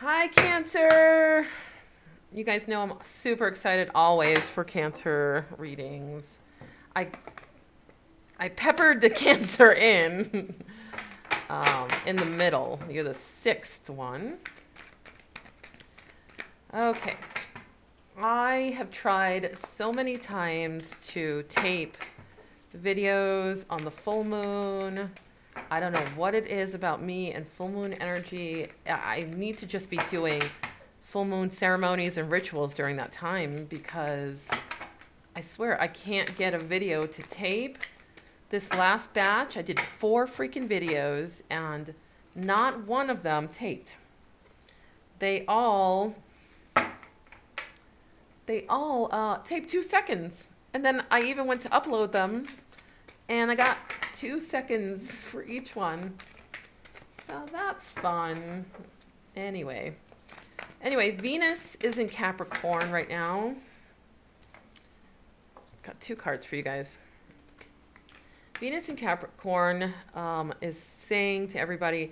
Hi, Cancer. You guys know I'm super excited always for Cancer readings. I I peppered the Cancer in the middle. You're the sixth one. Okay. I have tried so many times to tape videos on the full moon. I don't know what it is about me and full moon energy. I need to just be doing full moon ceremonies and rituals during that time because I swear I can't get a video to tape. This last batch, I did 4 freaking videos and not one of them taped. They all taped 2 seconds. And then I even went to upload them and I got 2 seconds for each one. So that's fun. Anyway, Venus is in Capricorn right now. Got 2 cards for you guys. Venus in Capricorn is saying to everybody,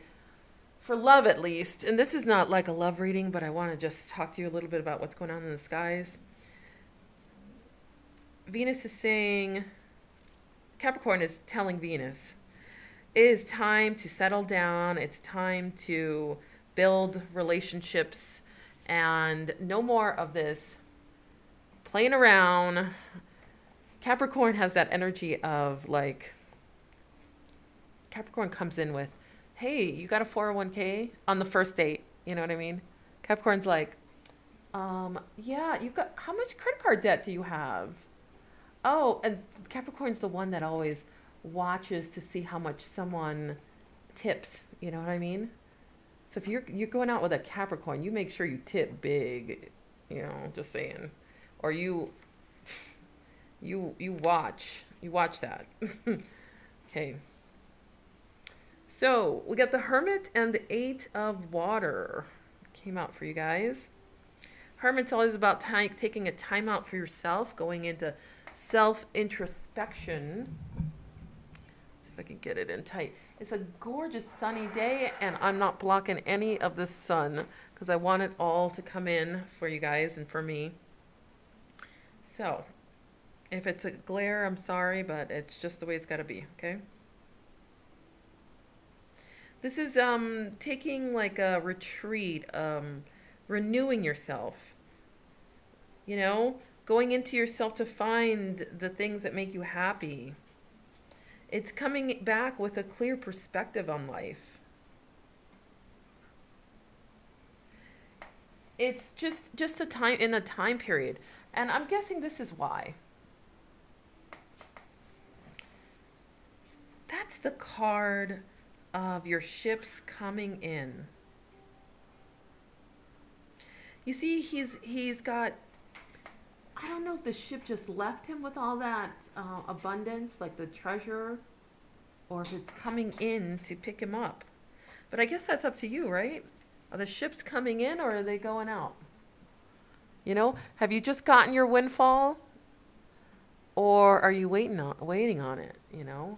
for love at least, and this is not like a love reading, but I want to just talk to you a little bit about what's going on in the skies. Venus is saying, Capricorn is telling Venus, it is time to settle down. It's time to build relationships and no more of this playing around. Capricorn has that energy of like, Capricorn comes in with, hey, you got a 401k on the first date. You know what I mean? Capricorn's like, yeah, you got, how much credit card debt do you have? Oh, and Capricorn's the one that always watches to see how much someone tips. You know what I mean? So if you're going out with a Capricorn, you make sure you tip big. You know, just saying, or you watch that. Okay. So we got the Hermit and the Eight of Water came out for you guys. Hermit's always about taking a time out for yourself, going into self introspection. See if I can get it in tight. It's a gorgeous sunny day, and I'm not blocking any of the sun because I want it all to come in for you guys and for me. So if it's a glare, I'm sorry, but it's just the way it's got to be, okay? This is taking like a retreat, renewing yourself. You know, going into yourself to find the things that make you happy. It's coming back with a clear perspective on life. It's just a time in a time period, and I'm guessing this is why. That's the card of your ships coming in. You see, he's got. I don't know if the ship just left him with all that abundance, like the treasure, or if it's coming in to pick him up. But I guess that's up to you, right? Are the ships coming in or are they going out? You know, have you just gotten your windfall, or are you waiting on it? You know,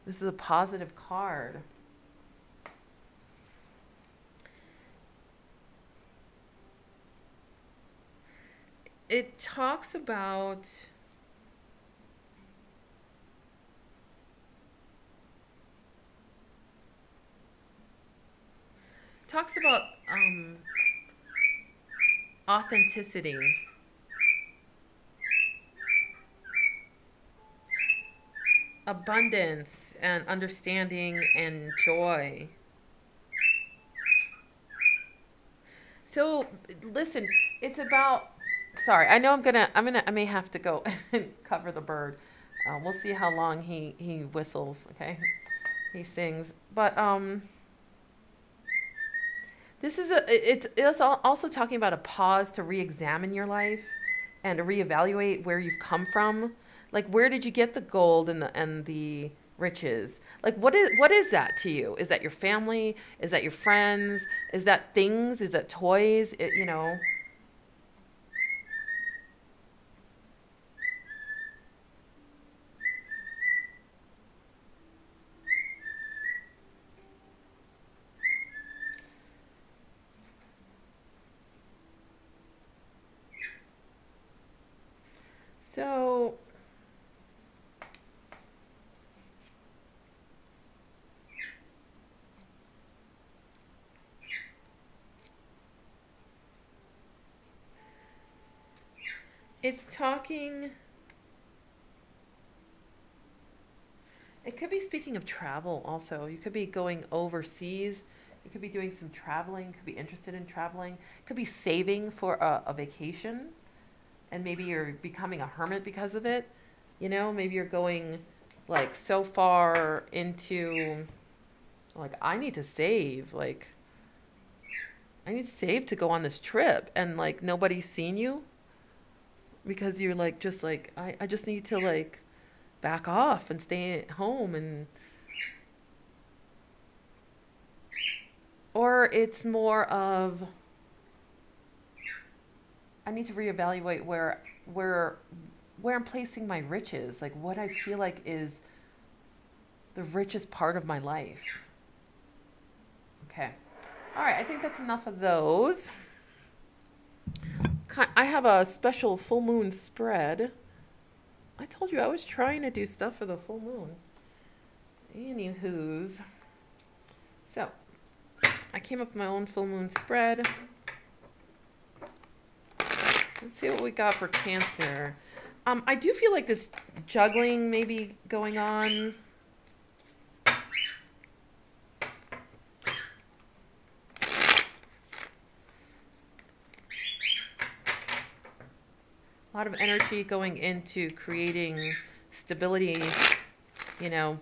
this is a positive card. It talks about authenticity, abundance, and understanding and joy. So listen, it's about. Sorry, I know I may have to go and cover the bird. We'll see how long he whistles. Okay, he sings, but this is it's also talking about a pause to re-examine your life and to reevaluate where you've come from. Like, where did you get the gold and the riches? Like, what is that to you? Is that your family? Is that your friends? Is that things? Is that toys? You know. So it's talking, it could be speaking of travel also. You could be going overseas. You could be doing some traveling, could be interested in traveling, could be saving for a vacation, and maybe you're becoming a hermit because of it. You know, maybe you're going like so far into, like, I need to save. Like, I need to save to go on this trip, and like nobody's seen you because you're like, just like, I just need to like back off and stay at home. And or it's more of, I need to reevaluate where I'm placing my riches, like what I feel like is the richest part of my life. Okay. All right, I think that's enough of those. I have a special full moon spread. I told you I was trying to do stuff for the full moon. Anywho's. So, I came up with my own full moon spread. Let's see what we got for Cancer. I do feel like this juggling may be going on. A lot of energy going into creating stability, you know,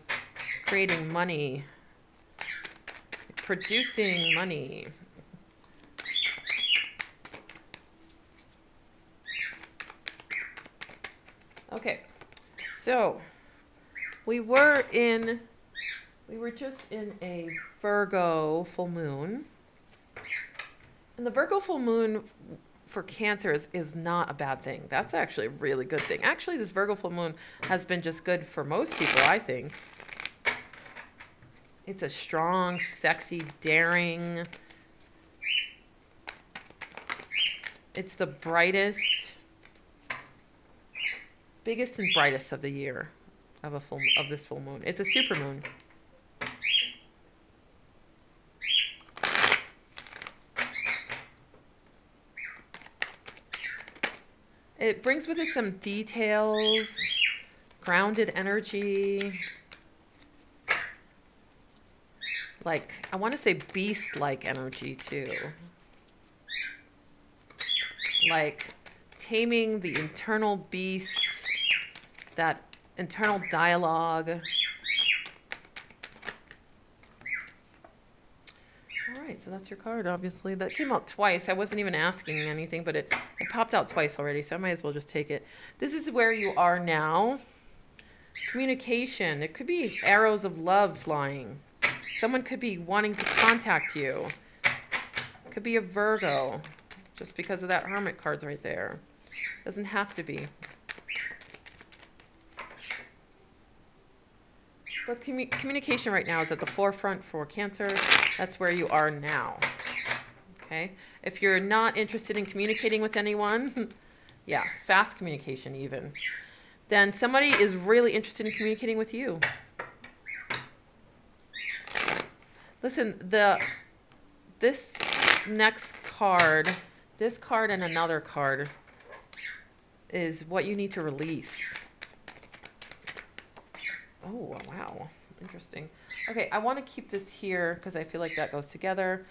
creating money, producing money. Okay, so we were just in a Virgo full moon. And the Virgo full moon for Cancer is not a bad thing. That's actually a really good thing. Actually, this Virgo full moon has been just good for most people, I think. It's a strong, sexy, daring. It's the brightest, biggest and brightest of the year of this full moon. It's a super moon. It brings with it some details, grounded energy, like, I want to say beast-like energy too. Like taming the internal beast, that internal dialogue. All right, so that's your card, obviously. That came out twice. I wasn't even asking anything, but it popped out twice already, so I might as well just take it. This is where you are now. Communication. It could be arrows of love flying. Someone could be wanting to contact you. It could be a Virgo, just because of that Hermit card's right there. Doesn't have to be. But communication right now is at the forefront for Cancer. That's where you are now. Okay? If you're not interested in communicating with anyone, yeah, fast communication even, then somebody is really interested in communicating with you. Listen, this next card, this card and another card is what you need to release. Oh, wow. Interesting. Okay, I want to keep this here because I feel like that goes together.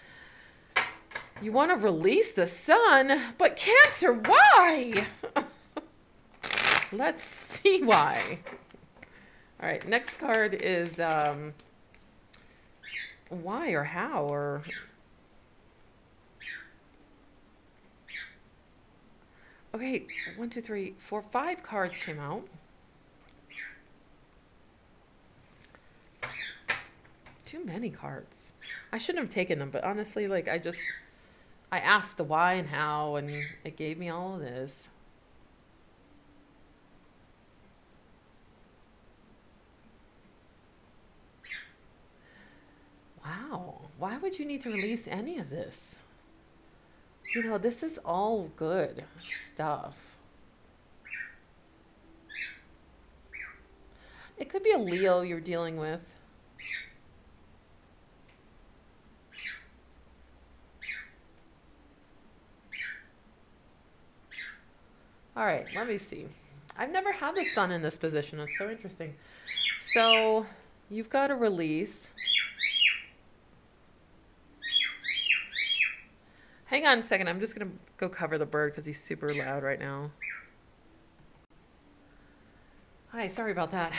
You want to release the sun, but Cancer, why? Let's see why. All right, next card is why or how or... Okay, 1, 2, 3, 4, 5 cards came out. Too many cards. I shouldn't have taken them, but honestly, like, I asked the why and how, and it gave me all of this. Wow. Why would you need to release any of this? You know, this is all good stuff. It could be a Leo you're dealing with. All right, let me see. I've never had the sun in this position. It's so interesting. So you've got a release. Hang on a second. I'm just going to go cover the bird because he's super loud right now. Hi, sorry about that.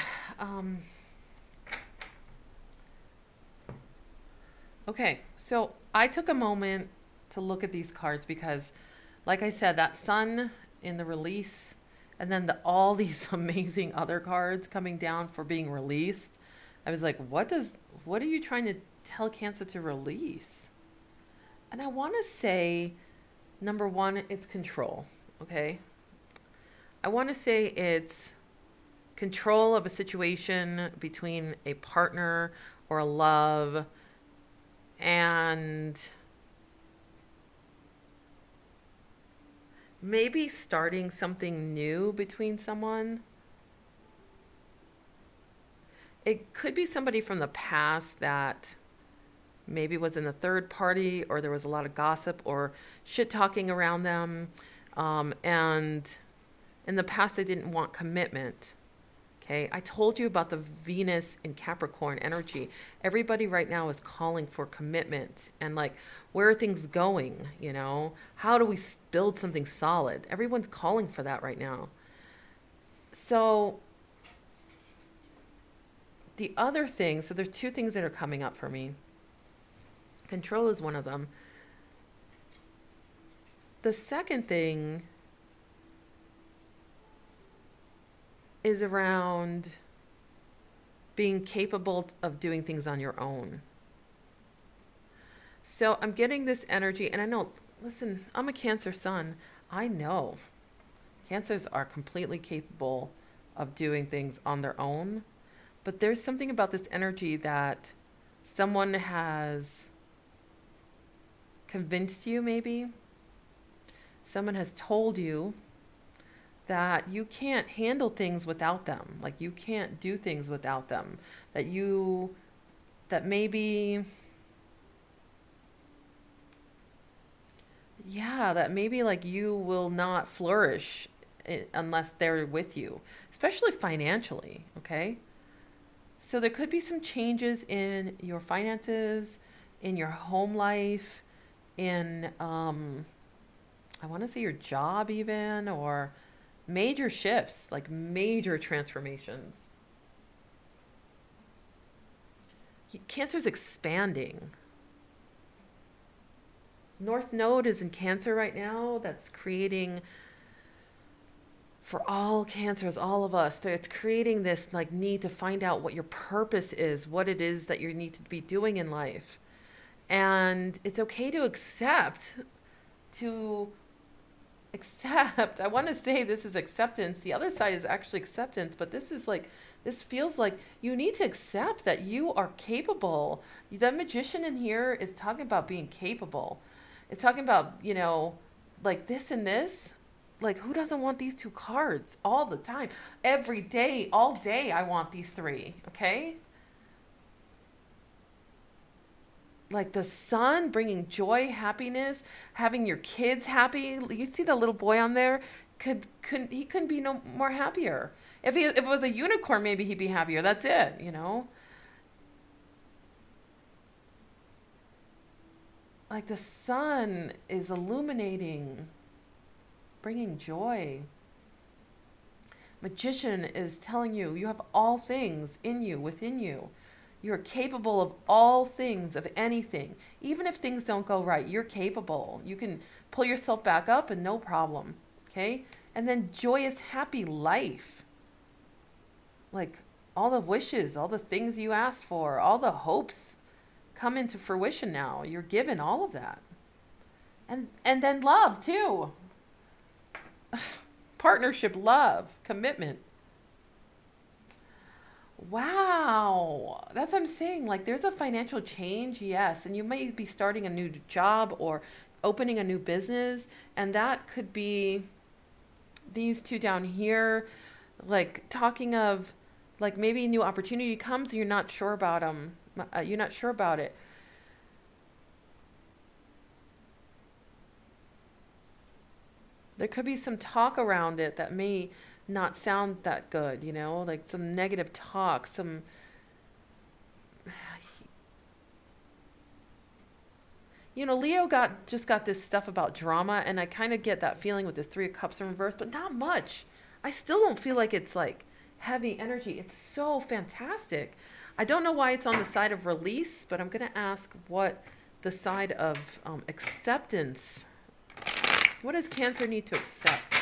Okay, so I took a moment to look at these cards because, like I said, that sun in the release and then all these amazing other cards coming down for being released. I was like, what are you trying to tell Cancer to release? And I want to say, number one, it's control, okay? I want to say it's control of a situation between a partner or a love and maybe starting something new between someone. It could be somebody from the past that maybe was in the third party or there was a lot of gossip or shit talking around them. And in the past, they didn't want commitment. Okay, I told you about the Venus in Capricorn energy. Everybody right now is calling for commitment and like, where are things going? You know, how do we build something solid? Everyone's calling for that right now. So the other thing, so there's two things that are coming up for me. Control is one of them. The second thing is around being capable of doing things on your own. So I'm getting this energy, and I know, listen, I'm a Cancer sun. I know Cancers are completely capable of doing things on their own, but there's something about this energy that someone has convinced you, maybe. Someone has told you that you can't handle things without them. Like you can't do things without them. That maybe, yeah, that maybe like you will not flourish unless they're with you, especially financially, okay? So there could be some changes in your finances, in your home life, in, I want to say your job even, or major shifts, like major transformations. Cancer's expanding. North Node is in Cancer right now. That's creating, for all Cancers, all of us, it's creating this like need to find out what your purpose is, what it is that you need to be doing in life. And it's okay to accept, I want to say this is acceptance. The other side is actually acceptance, but this is like, this feels like you need to accept that you are capable. The Magician in here is talking about being capable. It's talking about, you know, like this and this. Like, who doesn't want these two cards all the time? Every day, all day, I want these three, okay? Like the sun bringing joy, happiness, having your kids happy. You see the little boy on there? He couldn't be no more happier. If it was a unicorn, maybe he'd be happier. That's it, you know? Like the sun is illuminating, bringing joy. Magician is telling you you have all things in you, within you. You're capable of all things, of anything. Even if things don't go right, you're capable. You can pull yourself back up and no problem. Okay? And then joyous, happy life. Like all the wishes, all the things you asked for, all the hopes come into fruition now. You're given all of that. And then love too. Partnership, love, commitment. Wow. That's what I'm saying. Like there's a financial change, yes. And you may be starting a new job or opening a new business. And that could be these two down here, like talking of Like maybe a new opportunity comes and you're not sure about you're not sure about it. There could be some talk around it that may not sound that good, you know, like some negative talk, some, you know, Leo got this stuff about drama, and I kind of get that feeling with this Three of Cups in reverse, but not much. I still don't feel like it's like heavy energy. It's so fantastic. I don't know why it's on the side of release, but I'm gonna ask what the side of acceptance. What does Cancer need to accept?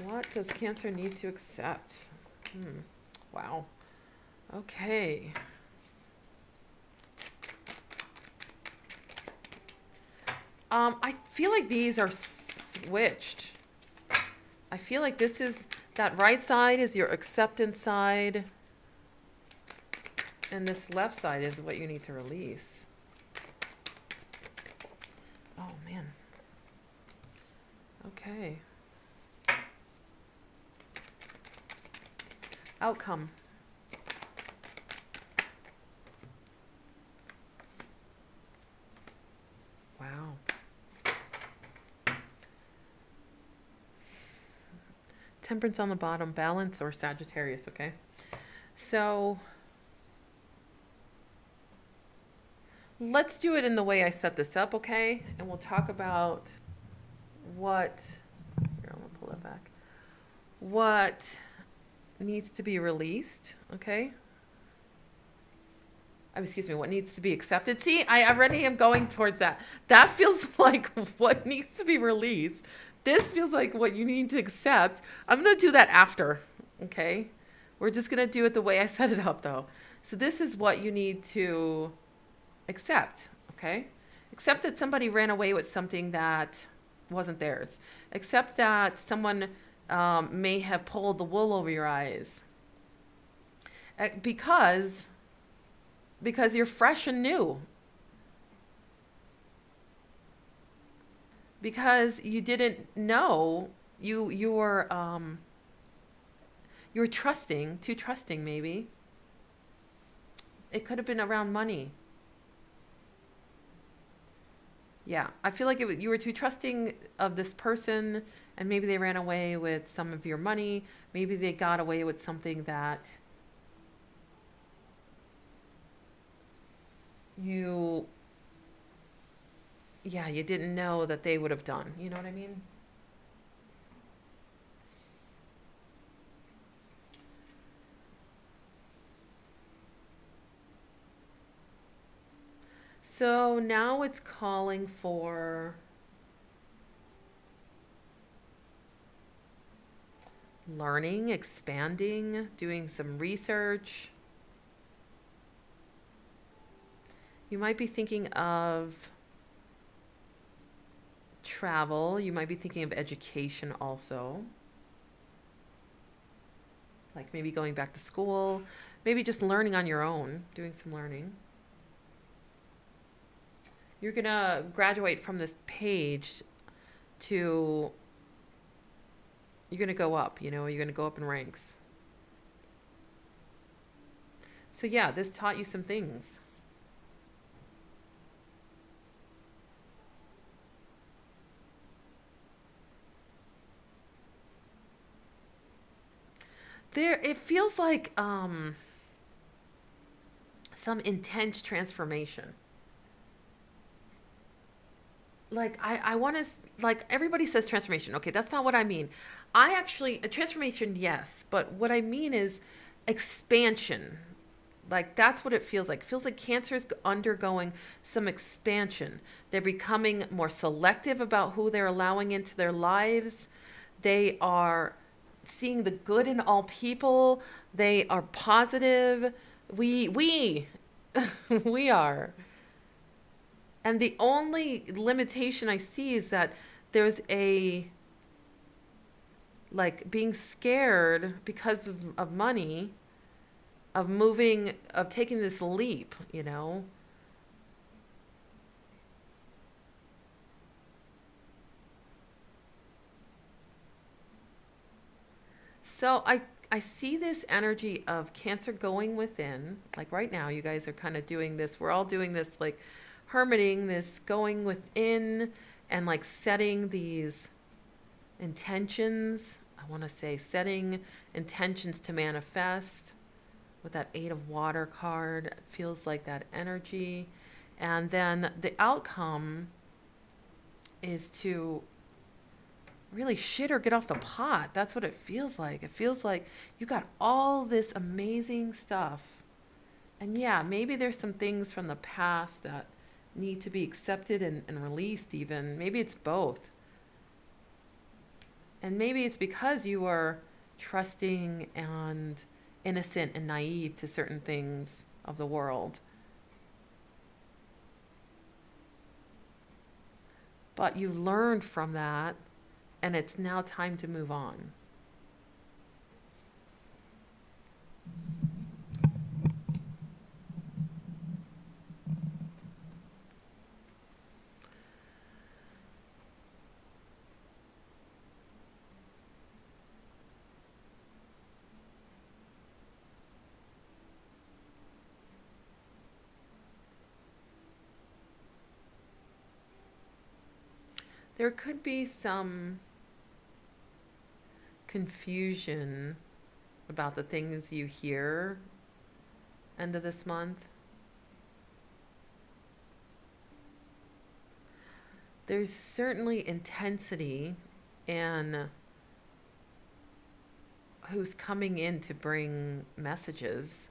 What does Cancer need to accept? Wow. Okay. I feel like these are switched. I feel like this is, that right side is your acceptance side, and this left side is what you need to release. Oh, man. Okay. Outcome. Wow. Temperance on the bottom, Balance or Sagittarius, okay? So let's do it in the way I set this up, okay? And we'll talk about what, here, I'm gonna pull that back. What needs to be released, okay? Excuse me, what needs to be accepted. See, I already am going towards that. That feels like what needs to be released. This feels like what you need to accept. I'm going to do that after, okay? We're just going to do it the way I set it up, though. So this is what you need to accept, okay? Accept that somebody ran away with something that wasn't theirs. Accept that someone may have pulled the wool over your eyes. Because you're fresh and new. Because you didn't know, you were trusting, too trusting maybe. It could have been around money. Yeah, I feel like you were too trusting of this person, and maybe they ran away with some of your money. Maybe they got away with something that you didn't know that they would have done. You know what I mean? So now it's calling for learning, expanding, doing some research. You might be thinking of travel. You might be thinking of education also. Like maybe going back to school, maybe just learning on your own, doing some learning. You're going to graduate from this page to, you're going to go up, you know, you're going to go up in ranks. So yeah, this taught you some things. It feels like some intense transformation. Like I want to, like everybody says transformation. Okay, that's not what I mean. I actually, a transformation, yes, but what I mean is expansion. Like that's what it feels like. It feels like Cancer is undergoing some expansion. They're becoming more selective about who they're allowing into their lives. They are seeing the good in all people. They are positive. We we are. And the only limitation I see is that there's a, like, being scared because of money, of moving, of taking this leap, you know? So I I see this energy of Cancer going within. Like right now, you guys are kind of doing this. We're all doing this, like hermiting, this going within and like setting these intentions. I want to say setting intentions to manifest with that Eight of Water card. It feels like that energy. And then the outcome is to really shit or get off the pot. That's what it feels like. It feels like you got all this amazing stuff. And yeah, maybe there's some things from the past that need to be accepted and released even. Maybe it's both. And maybe it's because you are trusting and innocent and naive to certain things of the world. But you learned from that, and it's now time to move on. There could be some confusion about the things you hear end of this month. There's certainly intensity in who's coming in to bring messages.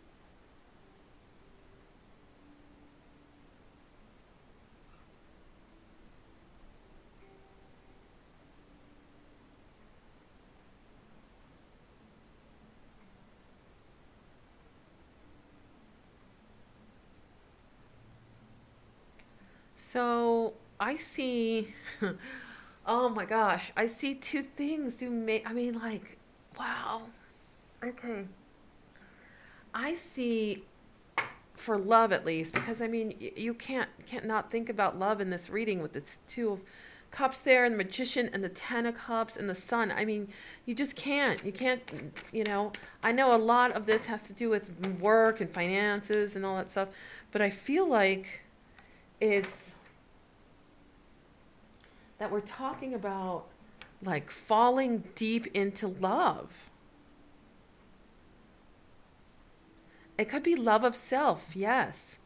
So I see, oh my gosh, I see two things. I mean, like, wow. Okay. I see for love at least, because I mean, you can't not think about love in this reading with its Two of Cups there, and the Magician, and the Ten of Cups, and the Sun. I mean, you just can't. You can't. I know a lot of this has to do with work and finances and all that stuff, but I feel like it's that we're talking about like falling deep into love. It could be love of self, yes.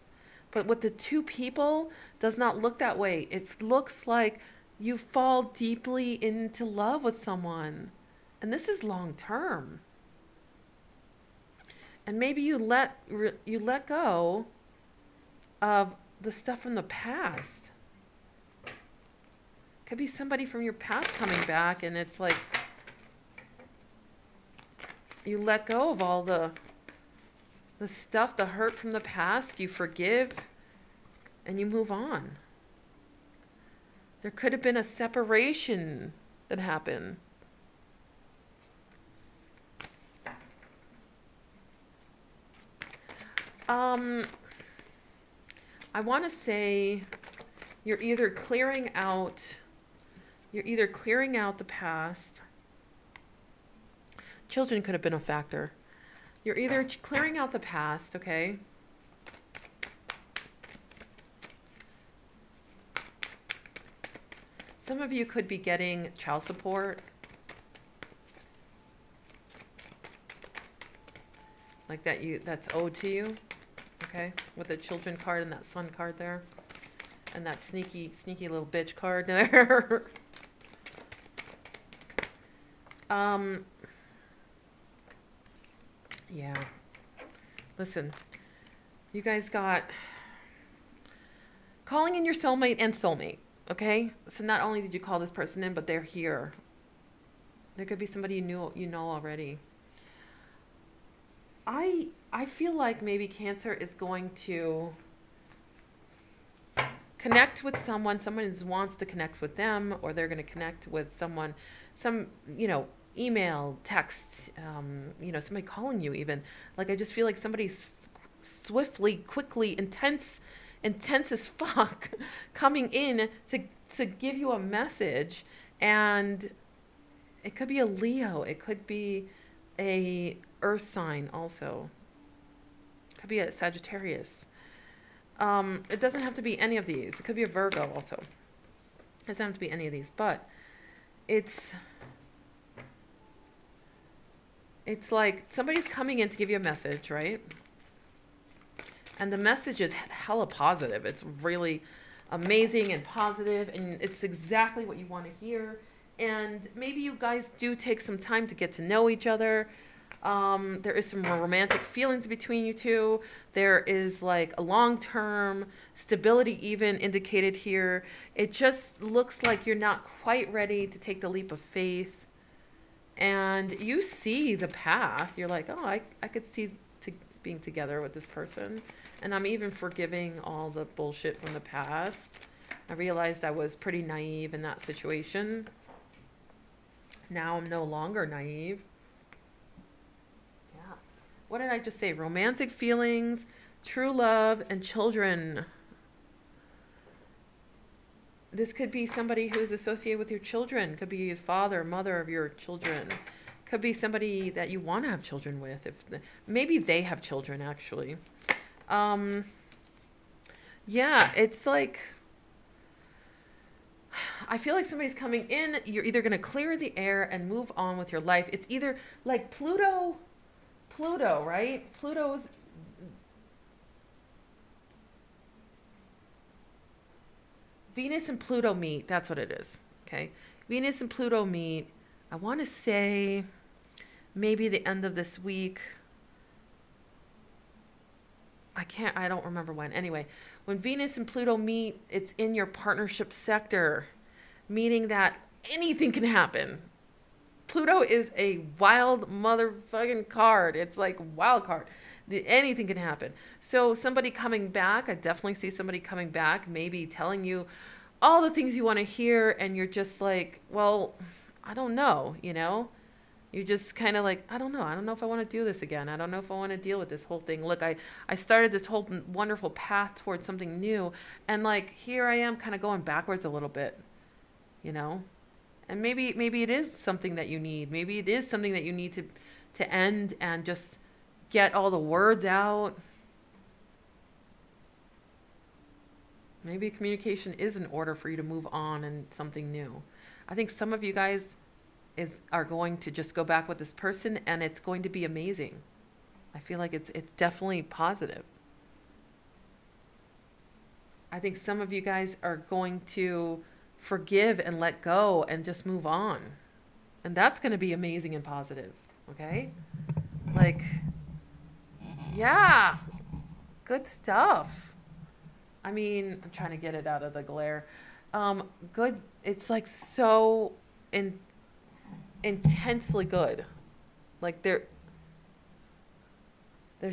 But with the two people, does not look that way. It looks like you fall deeply into love with someone. And this is long term. And maybe you let go of the stuff from the past. Could be somebody from your past coming back, and it's like you let go of all the stuff, the hurt from the past, you forgive, and you move on. There could have been a separation that happened. I want to say you're either clearing out the past. Children could have been a factor. You're either clearing out the past, okay? Some of you could be getting child support. Like that's owed to you, okay? With the Children card and that Sun card there. And that sneaky little bitch card there. Yeah. Listen, you guys got calling in your soulmate and soulmate, okay? So not only did you call this person in, but they're here. There could be somebody you know already. I feel like maybe Cancer is going to connect with someone wants to connect with them, or they're going to connect with someone, email, text, somebody calling you even. Like, I just feel like somebody's swiftly, quickly, intense as fuck coming in to give you a message. And it could be a Leo. It could be a earth sign also. Could be a Sagittarius. It doesn't have to be any of these. It could be a Virgo also. It doesn't have to be any of these, but it's like somebody's coming in to give you a message, right? And the message is hella positive. It's really amazing and positive, and it's exactly what you want to hear. And maybe you guys do take some time to get to know each other. There is some romantic feelings between you two. There is like a long-term stability even indicated here. It just looks like you're not quite ready to take the leap of faith. And you see the path. You're like, oh, I could see being together with this person. And I'm even forgiving all the bullshit from the past. I realized I was pretty naive in that situation. Now I'm no longer naive. Yeah. What did I just say? Romantic feelings, true love, and children. This could be somebody who's associated with your children. Could be father, mother of your children. Could be somebody that you want to have children with. Maybe they have children, actually. Yeah, it's like, I feel like somebody's coming in. You're either going to clear the air and move on with your life. It's either like Pluto, right? Pluto's Venus and Pluto meet. That's what it is. Okay. Venus and Pluto meet. I want to say maybe the end of this week. I don't remember when. Anyway, when Venus and Pluto meet, it's in your partnership sector, meaning that anything can happen. Pluto is a wild motherfucking card. It's like wild card. Anything can happen. So somebody coming back, I definitely see somebody coming back, maybe telling you all the things you want to hear, and you're just like, well, I don't know, you know? You're just kind of like, I don't know. I don't know if I want to do this again. I don't know if I want to deal with this whole thing. Look, I started this whole wonderful path towards something new, and like here I am kind of going backwards a little bit, you know? And maybe it is something that you need. Maybe it is something that you need to end and just get all the words out. Maybe communication is in order for you to move on and something new. I think some of you guys are going to just go back with this person, and it's going to be amazing. I feel like it's definitely positive. I think some of you guys are going to forgive and let go and just move on. And that's going to be amazing and positive. Okay? Like, yeah, good stuff. I mean, I'm trying to get it out of the glare. Good. It's like so intensely good. Like there's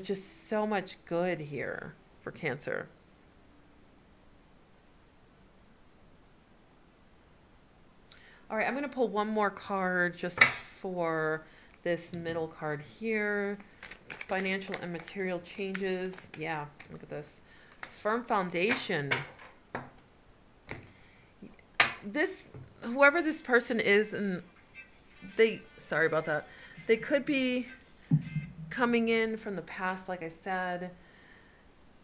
just so much good here for Cancer. All right, I'm going to pull one more card just for this middle card here. Financial and material changes. Yeah, look at this. Firm foundation. Whoever this person is, and sorry about that. They could be coming in from the past, like I said,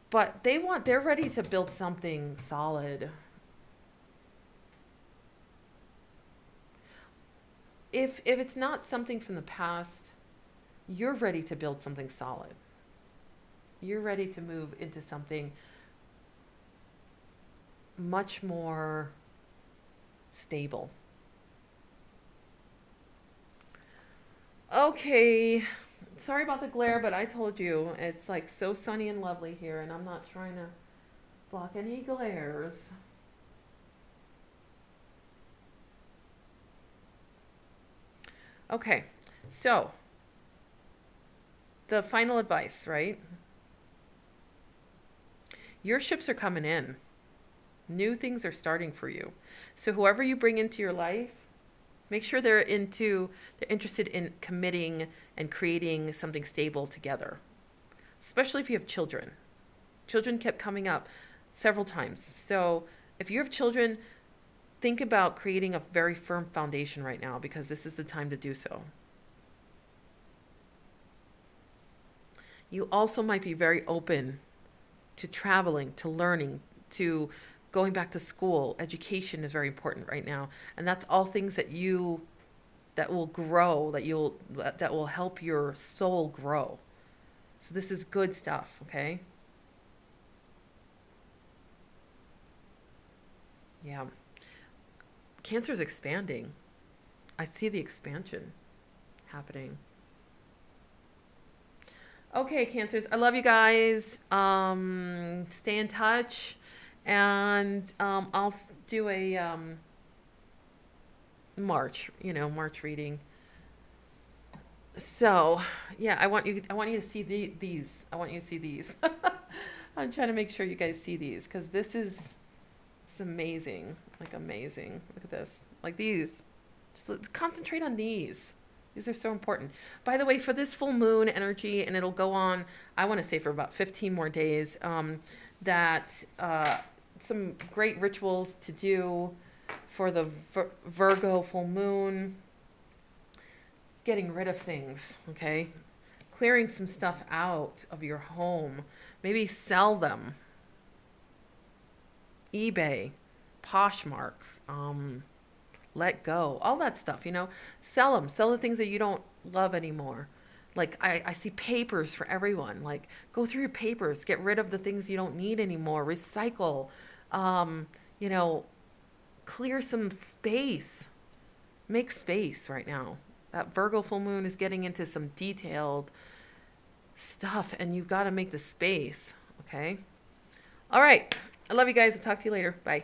but they're ready to build something solid. If it's not something from the past, you're ready to build something solid. You're ready to move into something much more stable. Okay, sorry about the glare, but I told you it's like so sunny and lovely here, and I'm not trying to block any glares. Okay, so the final advice, right? Your ships are coming in. New things are starting for you. So whoever you bring into your life, make sure they're interested in committing and creating something stable together. Especially if you have children. Children kept coming up several times. So if you have children, think about creating a very firm foundation right now, because this is the time to do so. You also might be very open to traveling, to learning, to going back to school. Education is very important right now. And that's all things that will grow, that will help your soul grow. So this is good stuff, okay? Yeah. Cancer is expanding. I see the expansion happening. Okay, Cancers, I love you guys. Stay in touch, and I'll do a March reading. So, yeah, I want you to see these. I want you to see these. I'm trying to make sure you guys see these because this is it's amazing, like amazing. Look at this, like these. Just concentrate on these. These are so important. By the way, for this full moon energy, and it'll go on, I want to say for about 15 more days, that some great rituals to do for the Virgo full moon, getting rid of things, okay? Clearing some stuff out of your home. Maybe sell them. eBay, Poshmark, let go, all that stuff, sell them, sell the things that you don't love anymore. Like I see papers for everyone. Like go through your papers, get rid of the things you don't need anymore, recycle, you know, clear some space, make space right now. That Virgo full moon is getting into some detailed stuff and you've got to make the space, okay? All right. I love you guys. I'll talk to you later. Bye.